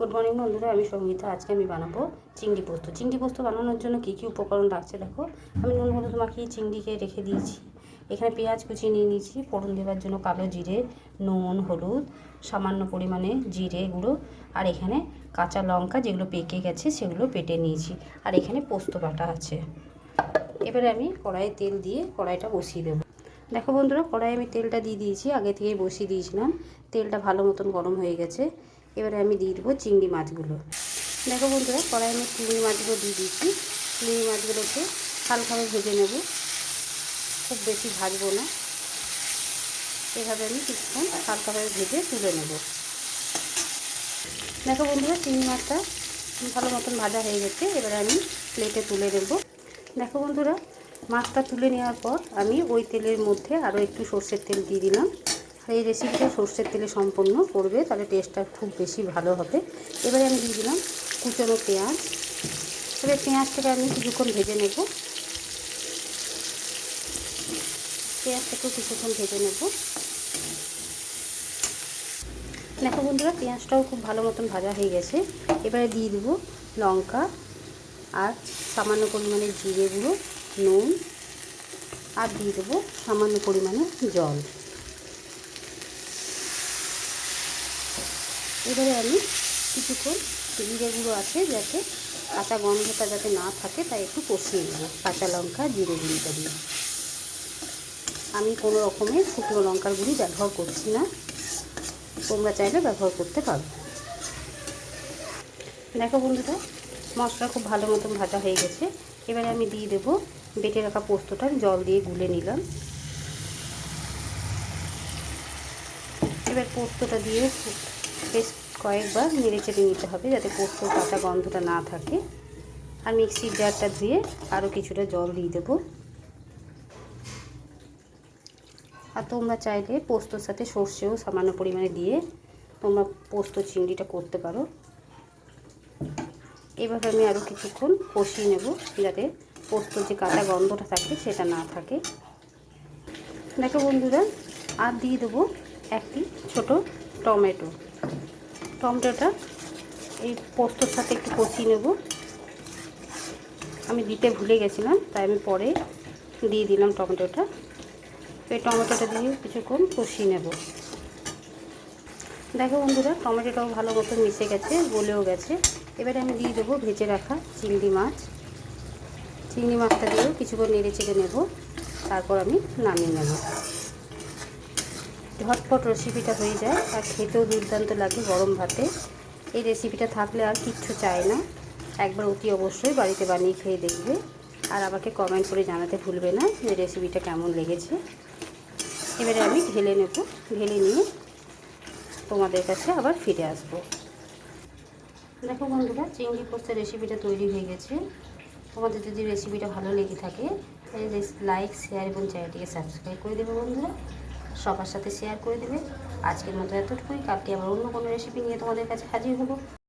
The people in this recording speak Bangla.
গুড মর্নিং বন্ধুরা, আমি সঙ্গীতা। আজকে আমি বানাবো চিংড়ি পোস্ত। চিংড়ি পোস্ত বানানোর জন্য কী কী উপকরণ লাগছে দেখো। আমি নুন হলুদ মাখিয়ে চিংড়িকে রেখে দিয়েছি। এখানে পেঁয়াজ কুচি নিয়ে নিয়েছি ফোড়ন দেওয়ার জন্য, কালো জিরে, নুন, হলুদ, সামান্য পরিমাণে জিরে গুঁড়ো, আর এখানে কাঁচা লঙ্কা যেগুলো পেকে গেছে সেগুলো বেটে নিয়েছি, আর এখানে পোস্ত বাটা আছে। এবারে আমি কড়াইয়ে তেল দিয়ে কড়াইটা বসিয়ে দেবো। দেখো বন্ধুরা, কড়াইয়ে আমি তেলটা দিয়ে দিয়েছি, আগে থেকেই বসিয়ে দিয়েছিলাম। তেলটা ভালো মতন গরম হয়ে গেছে। এবারে আমি দিয়ে দেবো চিংড়ি মাছগুলো। দেখো বন্ধুরা, কড়াইয়ে আমি চিংড়ি মাছগুলো দিয়ে দিয়েছি। চিংড়ি মাছগুলোকে হালকাভাবে ভেজে নেব, খুব বেশি ভাজবো না। এভাবে আমি কিছুক্ষণ হালকাভাবে ভেজে তুলে নেব। দেখো বন্ধুরা, চিংড়ি মাছটা ভালো মতন ভাজা হয়ে গেছে। এবারে আমি প্লেটে তুলে নেব। দেখো বন্ধুরা, মাছটা তুলে নেওয়ার পর আমি ওই তেলের মধ্যে আরও একটু সর্ষের তেল দিয়ে দিলাম। আর এই রেসিপিটা সর্ষের তেলে সম্পূর্ণ করবে, তাহলে টেস্টটা খুব বেশি ভালো হবে। এবারে আমি দিয়ে দিলাম কুচনো পেঁয়াজ। এবার পেঁয়াজটাকে আমি কিছুক্ষণ ভেজে নেব। পেঁয়াজটাকেও কিছুক্ষণ ভেজে নেব। দেখো বন্ধুরা, পেঁয়াজটাও খুব ভালো মতন ভাজা হয়ে গেছে। এবারে দিয়ে দেবো লঙ্কা আর সামান্য পরিমাণে জিরে গুঁড়ো, নুন, আর দিয়ে দেবো সামান্য পরিমাণে জল। এবারে আমি কিছুক্ষণ জিরে গুঁড়ো আছে যাতে কাঁচা গন্ধটা যাতে না থাকে তাই একটু কষিয়ে নেব কাঁচা লঙ্কা জিরে গুঁড়িটা দিয়ে। আমি কোনো রকমের শুকনো লঙ্কার গুঁড়ি ব্যবহার করছি না, তোমরা চাইলে ব্যবহার করতে পারো। দেখো বন্ধুরা, মশলা খুব ভালো মতন ভাজা হয়ে গেছে। এবারে আমি দিয়ে দেবো বেটে রাখা পোস্তটা, জল দিয়ে গুলে নিলাম। এবার পোস্তটা দিয়ে বেশ কয়েকবার নেড়ে চেড়ে নিতে হবে যাতে পোস্তর কাঁচা গন্ধটা না থাকে। আর মিক্সির জারটা ধুয়ে আরও কিছুটা জল দিয়ে দেবো। আর তোমরা চাইলে পোস্তর সাথে সর্ষেও সামান্য পরিমাণে দিয়ে তোমরা পোস্ত চিংড়িটা করতে পারো। এভাবে আমি আরও কিছুক্ষণ কষিয়ে নেব যাতে পোস্তর যে কাঁচা গন্ধটা থাকে সেটা না থাকে। দেখো বন্ধুরা, আর দিয়ে দেবো একটি ছোট টমেটো। টমেটোটা এই পোস্তর সাথে একটু কষিয়ে নেব। আমি দিতে ভুলে গেছিলাম তাই আমি পরে দিয়ে দিলাম টমেটোটা। এই টমেটোটা দিয়ে কিছুক্ষণ কষিয়ে নেব। দেখো বন্ধুরা, টমেটোটাও ভালো মতো মিশে গেছে, গলেও গেছে। এবারে আমি দিয়ে দেবো ভেজে রাখা চিংড়ি মাছ। চিংড়ি মাছটা দিয়েও কিছুক্ষণ নেড়ে চেড়ে নেব, তারপর আমি নামিয়ে নেব। ঝটপট রেসিপিটা হয়ে যায় আর খেতেও দুর্দান্ত লাগে গরম ভাতে। এই রেসিপিটা থাকলে আর কিচ্ছু চাই না। একবার অতি অবশ্যই বাড়িতে বানিয়ে খেয়ে দেখবে, আর আমাকে কমেন্ট করে জানাতে ভুলবে না যে রেসিপিটা কেমন লেগেছে। এবারে আমি ঢেলে নেব, ঢেলে নিয়ে তোমাদের কাছে আবার ফিরে আসবো। দেখো বন্ধুরা, চিংড়ি পোস্তের রেসিপিটা তৈরি হয়ে গেছে। তোমাদের যদি রেসিপিটা ভালো লেগে থাকে তাহলে লাইক, শেয়ার এবং চ্যানেলটিকে সাবস্ক্রাইব করে দেবে বন্ধুরা। সবার সাথে শেয়ার করে দেবে। আজকের মতো এতটুকুই। কালকে আবার অন্য কোনো রেসিপি নিয়ে তোমাদের কাছে হাজির হবো।